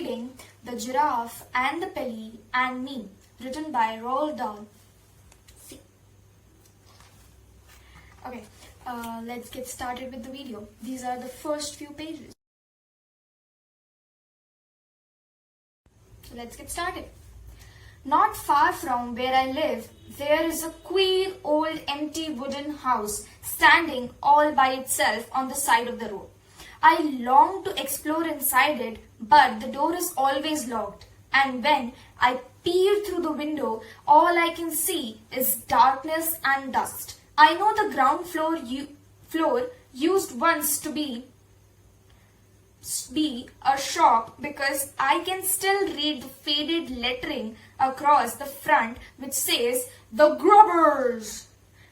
reading The Giraffe and the Pelly and Me, written by Roald Dahl. See. Okay, let's get started with the video. These are the first few pages. So let's get started. Not far from where I live, there is a queer old empty wooden house standing all by itself on the side of the road. I long to explore inside it, but the door is always locked, and when I peer through the window, all I can see is darkness and dust. I know the ground floor used once to be a shop because I can still read the faded lettering across the front which says the Grubbers.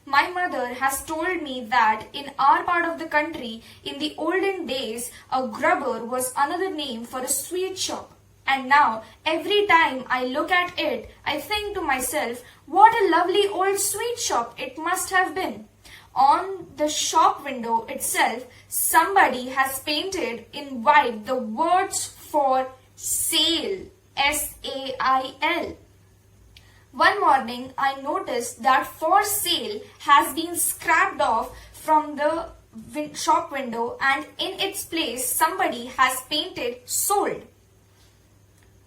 My mother has told me that in our part of the country, in the olden days, a grubber was another name for a sweet shop. And now, every time I look at it, I think to myself, what a lovely old sweet shop it must have been. On the shop window itself, somebody has painted in white the words for sale, S-A-I-L. One morning, I noticed that for sale has been scrapped off from the shop window, and in its place, somebody has painted sold.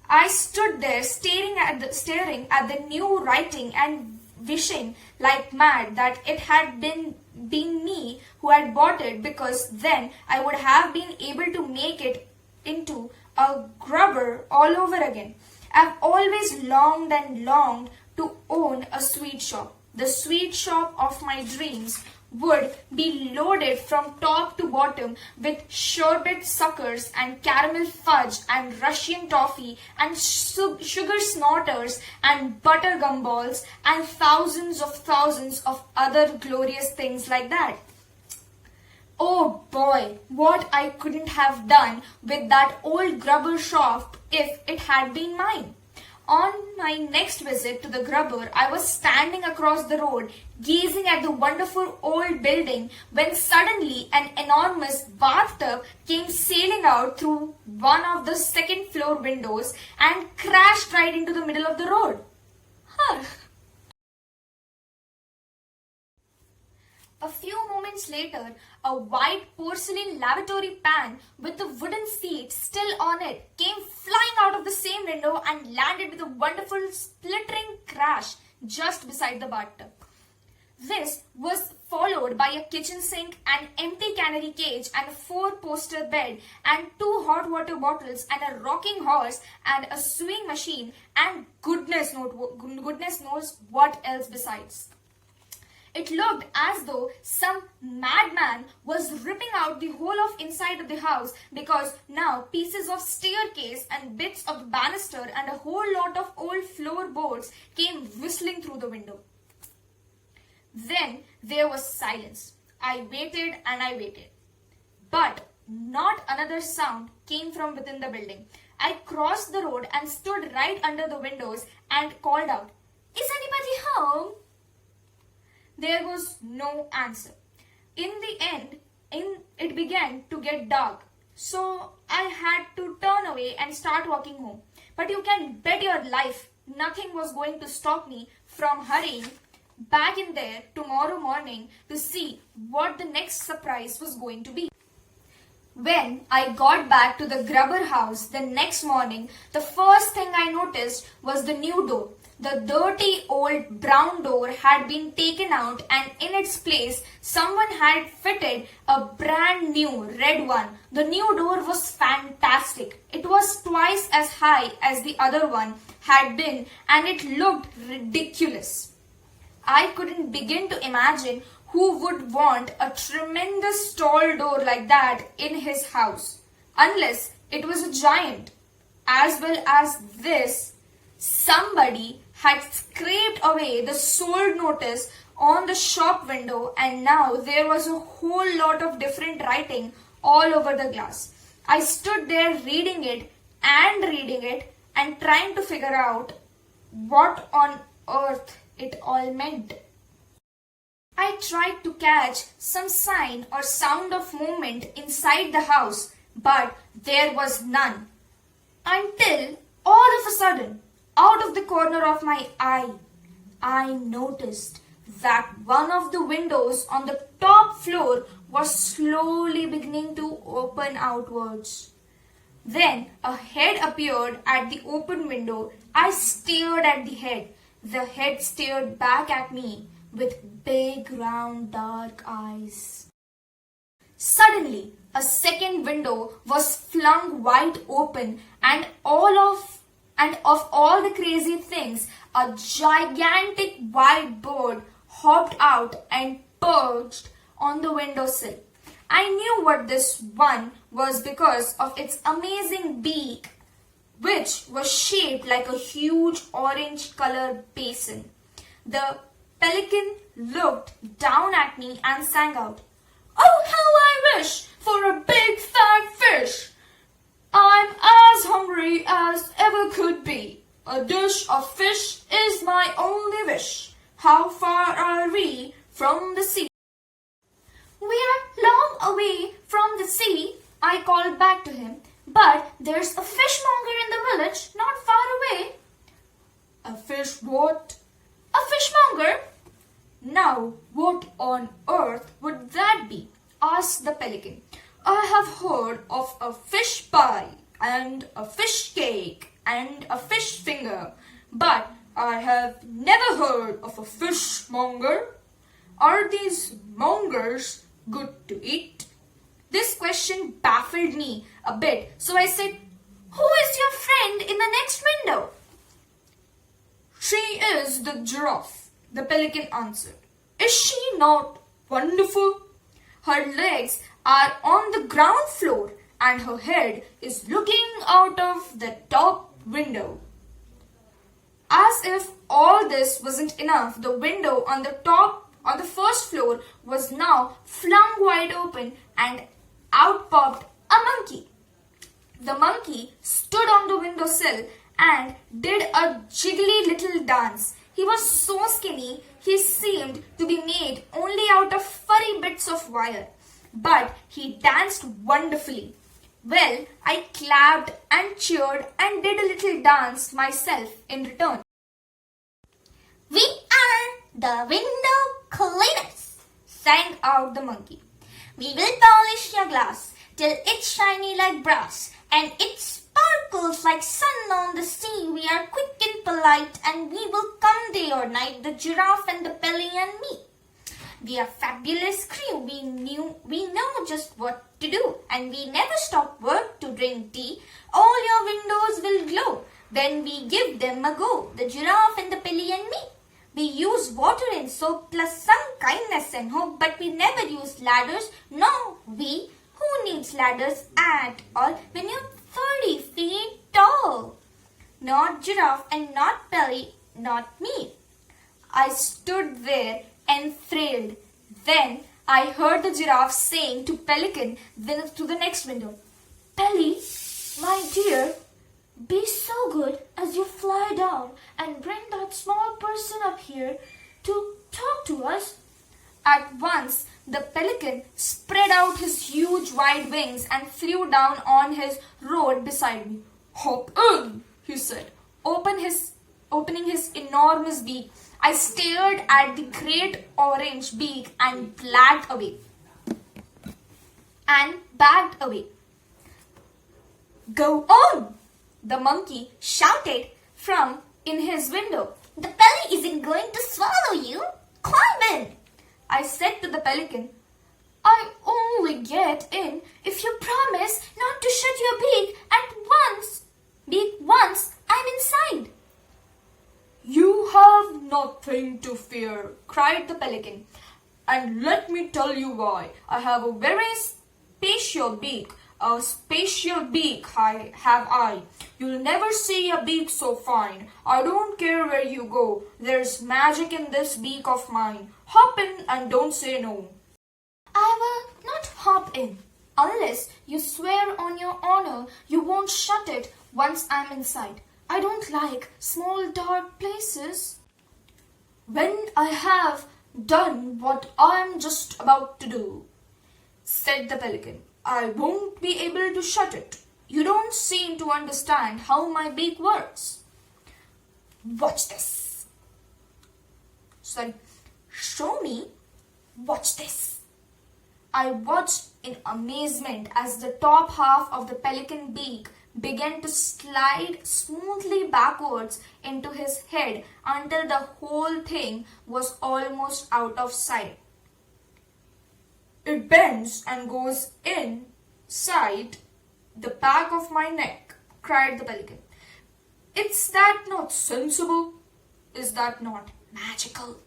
I stood there staring at the new writing and wishing like mad that it had been me who had bought it, because then I would have been able to make it into a grubber all over again. I've always longed and longed to own a sweet shop. The sweet shop of my dreams would be loaded from top to bottom with sherbet suckers and caramel fudge and Russian toffee and sugar snorters and butter gumballs and thousands of other glorious things like that. Oh boy, what I couldn't have done with that old grubber shop if it had been mine. On my next visit to the grubber, I was standing across the road gazing at the wonderful old building when suddenly an enormous bathtub came sailing out through one of the second floor windows and crashed right into the middle of the road. A few moments later, a white porcelain lavatory pan with the wooden seat still on it came flying out of the same window and landed with a wonderful splittering crash just beside the bathtub. This was followed by a kitchen sink, an empty canary cage, and a 4-poster bed, and 2 hot water bottles, and a rocking horse, and a sewing machine, and goodness knows what else besides. It looked as though some madman was ripping out the whole of inside of the house, because now pieces of staircase and bits of banister and a whole lot of old floorboards came whistling through the window. Then there was silence. I waited and I waited. But not another sound came from within the building. I crossed the road and stood right under the windows and called out, "Is anybody home?" There was no answer. In the end, it began to get dark, so I had to turn away and start walking home. But you can bet your life nothing was going to stop me from hurrying back in there tomorrow morning to see what the next surprise was going to be. When I got back to the grubber house the next morning, the first thing I noticed was the new door. The dirty old brown door had been taken out, and in its place someone had fitted a brand new red one. The new door was fantastic. It was twice as high as the other one had been, and it looked ridiculous. I couldn't begin to imagine who would want a tremendous tall door like that in his house, unless it was a giant. As well as this, somebody had scraped away the sold notice on the shop window, and now there was a whole lot of different writing all over the glass. I stood there reading it and trying to figure out what on earth it all meant. I tried to catch some sign or sound of movement inside the house, but there was none. until all of a sudden, out of the corner of my eye, I noticed that one of the windows on the top floor was slowly beginning to open outwards. Then a head appeared at the open window. I stared at the head. The head stared back at me with big round dark eyes. Suddenly, a second window was flung wide open, and of all the crazy things, a gigantic white bird hopped out and perched on the windowsill. I knew what this one was because of its amazing beak, which was shaped like a huge orange-colored basin. The pelican looked down at me and sang out, "Oh, how I wish for a big fat fish! I'm as hungry as ever could be. A dish of fish is my only wish. How far are we from the sea?" "We are long away from the sea," I called back to him, "but there's a fishmonger in the village not far away." "A fish what?" "A fishmonger." "Now, what on earth would that be?" asked the pelican. "I have heard of a fish pie and a fish cake and a fish finger, but I have never heard of a fishmonger. Are these mongers good to eat?" This question baffled me a bit, so I said, "Who is your friend in the next window?" "She is the giraffe," the pelican answered. "Is she not wonderful? Her legs are on the ground floor and her head is looking out of the top window." As if all this wasn't enough, the window on the first floor was now flung wide open and out popped a monkey. The monkey stood on the windowsill and did a jiggly little dance. He was so skinny, he seemed to be made only out of furry bits of wire. But he danced wonderfully. Well, I clapped and cheered and did a little dance myself in return. "We are the window cleaners," sang out the monkey. "We will polish your glass till it's shiny like brass, and it sparkles like sun on the sea. We are quick and polite, and we will come day or night, the giraffe and the Pelly and Me. We are fabulous crew. We know just what to do, and we never stop work to drink tea. All your windows will glow when we give them a go, the giraffe and the Pelly and Me. We use water and soap plus some kindness and hope, but we never use ladders. No, who needs ladders at all when you're 30 feet tall? Not giraffe and not Pelly, not me." I stood there enthralled. Then I heard the giraffe saying to Pelican to the next window, "Pelly, my dear, be so good as you fly down and bring that small person up here to talk to us." At once, the pelican spread out his huge wide wings and flew down on his road beside me. "Hop in," he said, opening his enormous beak. I stared at the great orange beak and backed away. "Go on!" the monkey shouted from in his window. "The pelly isn't going to swallow you. Climb in!" I said to the pelican, "I only get in if you promise not to shut your beak once I'm inside." "You have nothing to fear," cried the pelican. "And let me tell you why. I have a very special beak. A special beak have I. You'll never see a beak so fine. I don't care where you go. There's magic in this beak of mine. Hop in and don't say no." "I will not hop in unless you swear on your honor you won't shut it once I'm inside. I don't like small dark places." "When I have done what I'm just about to do," said the pelican, "I won't be able to shut it. You don't seem to understand how my beak works. Watch this. Sorry, show me. Watch this. I watched in amazement as the top half of the pelican beak began to slide smoothly backwards into his head until the whole thing was almost out of sight. It bends and goes inside the back of my neck, cried the pelican. Is that not sensible? Is that not magical?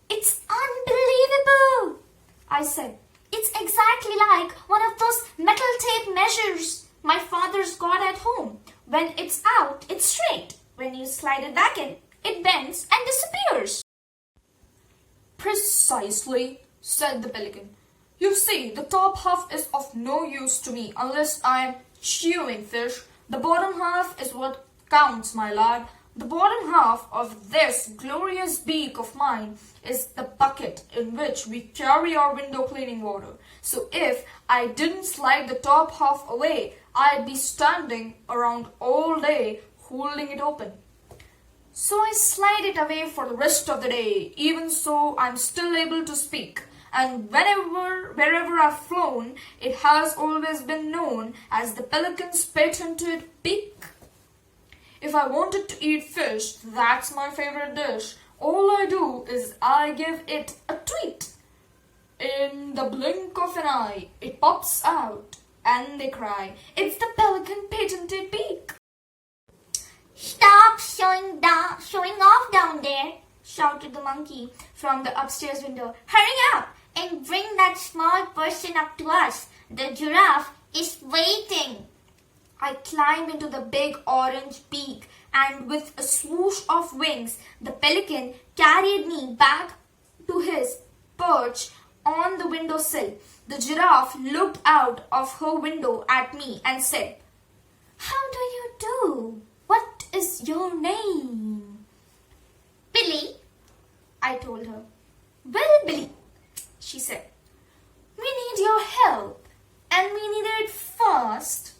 It's unbelievable, I said. It's exactly like one of those metal tape measures my father's got at home. When it's out, it's straight. When you slide it back in, it bends and disappears. Precisely, said the pelican. You see, the top half is of no use to me unless I am chewing fish. The bottom half is what counts, my lad. The bottom half of this glorious beak of mine is the bucket in which we carry our window cleaning water. So if I didn't slide the top half away, I'd be standing around all day holding it open. So I slide it away for the rest of the day. Even so, I'm still able to speak. And wherever I've flown, it has always been known as the pelican's patented beak. If I wanted to eat fish, that's my favorite dish. All I do is I give it a tweet. In the blink of an eye, it pops out and they cry, it's the pelican patented beak. Stop showing off down there, shouted the monkey from the upstairs window. Hurry up and bring that small person up to us. The giraffe is waiting. I climbed into the big orange beak and with a swoosh of wings, the pelican carried me back to his perch on the windowsill. The giraffe looked out of her window at me and said, How do you do? What is your name? Billy, I told her. Well, Billy, she said, we need your help and we need it fast.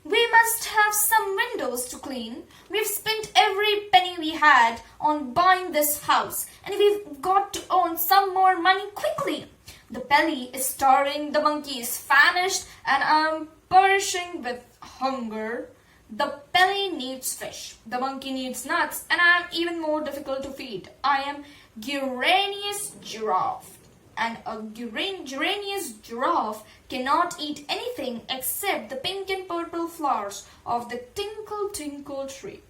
We must have some windows to clean. We've spent every penny we had on buying this house and we've got to earn some more money quickly. The Pelly is starving, the monkey is famished, and I'm perishing with hunger. The Pelly needs fish, the monkey needs nuts, and I'm even more difficult to feed. I am Geranius Giraffe, and a Geranius Giraffe cannot eat anything except the pink and purple flowers of the Tinkle Tinkle tree.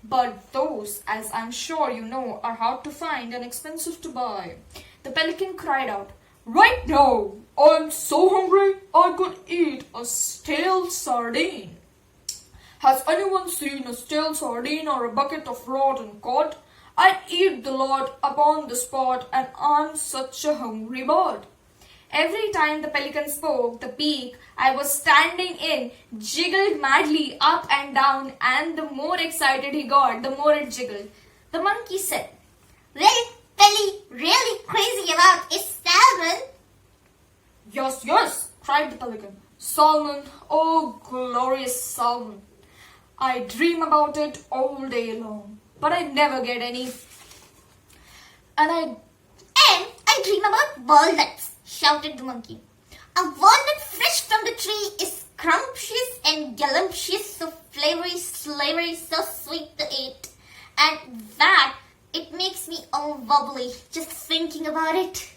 But those, as I'm sure you know, are hard to find and expensive to buy. The pelican cried out, Right now, I'm so hungry I could eat a stale sardine. Has anyone seen a stale sardine or a bucket of rotten cod? I'd eat the lot upon the spot, and I'm such a hungry bird. Every time the pelican spoke, the beak I was standing in jiggled madly up and down, and the more excited he got, the more it jiggled. The monkey said, Well, Pelly, really crazy about is salmon. Yes, cried the pelican. Salmon, oh glorious salmon. I dream about it all day long, but I never get any. And I dream about walnuts, shouted the monkey. A walnut fresh from the tree is scrumptious and gallumptious, so flavory, so sweet to eat. And that, it makes me all wobbly just thinking about it.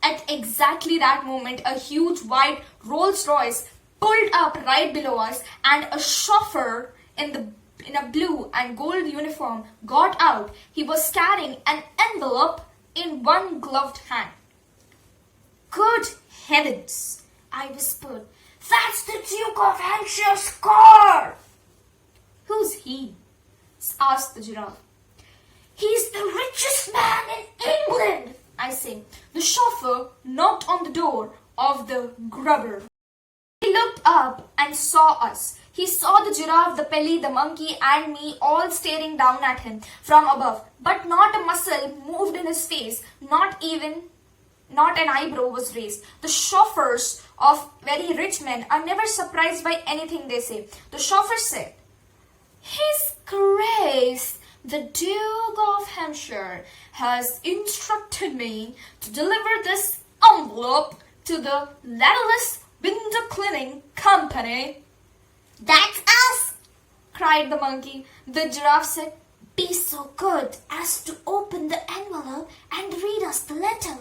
At exactly that moment, a huge white Rolls Royce pulled up right below us, and a chauffeur in a blue and gold uniform got out. He was carrying an envelope in one gloved hand. Good heavens, I whispered. That's the Duke of Hampshire's car! Who's he? Asked the giraffe. He's the richest man in England, I say. The chauffeur knocked on the door of the Grubber. He looked up and saw us. He saw the giraffe, the Pelly, the monkey, and me all staring down at him from above. But not a muscle moved in his face. Not an eyebrow was raised. The chauffeur's of very rich men are never surprised by anything they say. The chauffeur said, His Grace, the Duke of Hampshire, has instructed me to deliver this envelope to the Ladyless Window Cleaning Company. That's us! Cried the monkey. The giraffe said, Be so good as to open the envelope and read us the letter.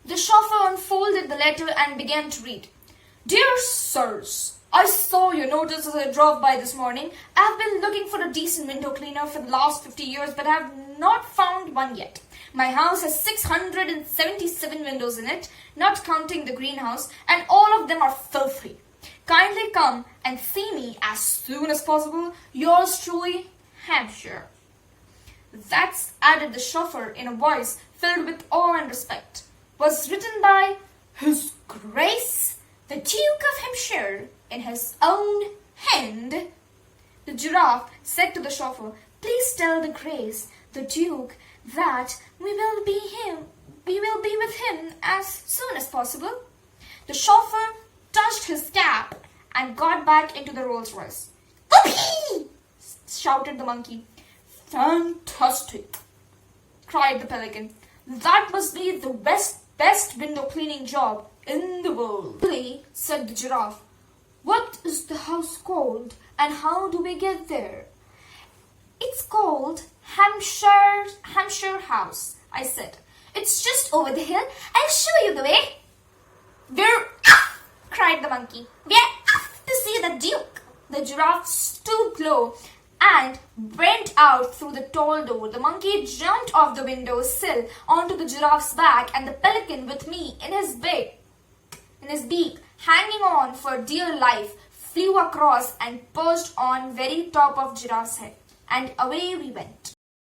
The chauffeur unfolded the letter and began to read. Dear sirs, I saw your notice as I drove by this morning. I have been looking for a decent window cleaner for the last 50 years, but I have not found one yet. My house has 677 windows in it, not counting the greenhouse, and all of them are filthy. Kindly come and see me as soon as possible. Yours truly, Hampshire. That's, added the chauffeur in a voice filled with awe and respect, was written by His Grace, the Duke of Hampshire, in his own hand. The giraffe said to the chauffeur, Please tell the Grace, the Duke, that we will be with him as soon as possible. The chauffeur touched his cap and got back into the Rolls Royce. Whoopee! Shouted the monkey. Fantastic! Cried the pelican. That must be the best window cleaning job in the world. Really, said the giraffe. What is the house called and how do we get there? It's called Hampshire House, I said. It's just over the hill. I'll show you the way. We're off! Cried the monkey. We're off to see the Duke. The giraffe stooped low and went out through the tall door. The monkey jumped off the window sill onto the giraffe's back, and the pelican, with me in his beak, hanging on for dear life, flew across and perched on very top of Giraffe's head. And away we went.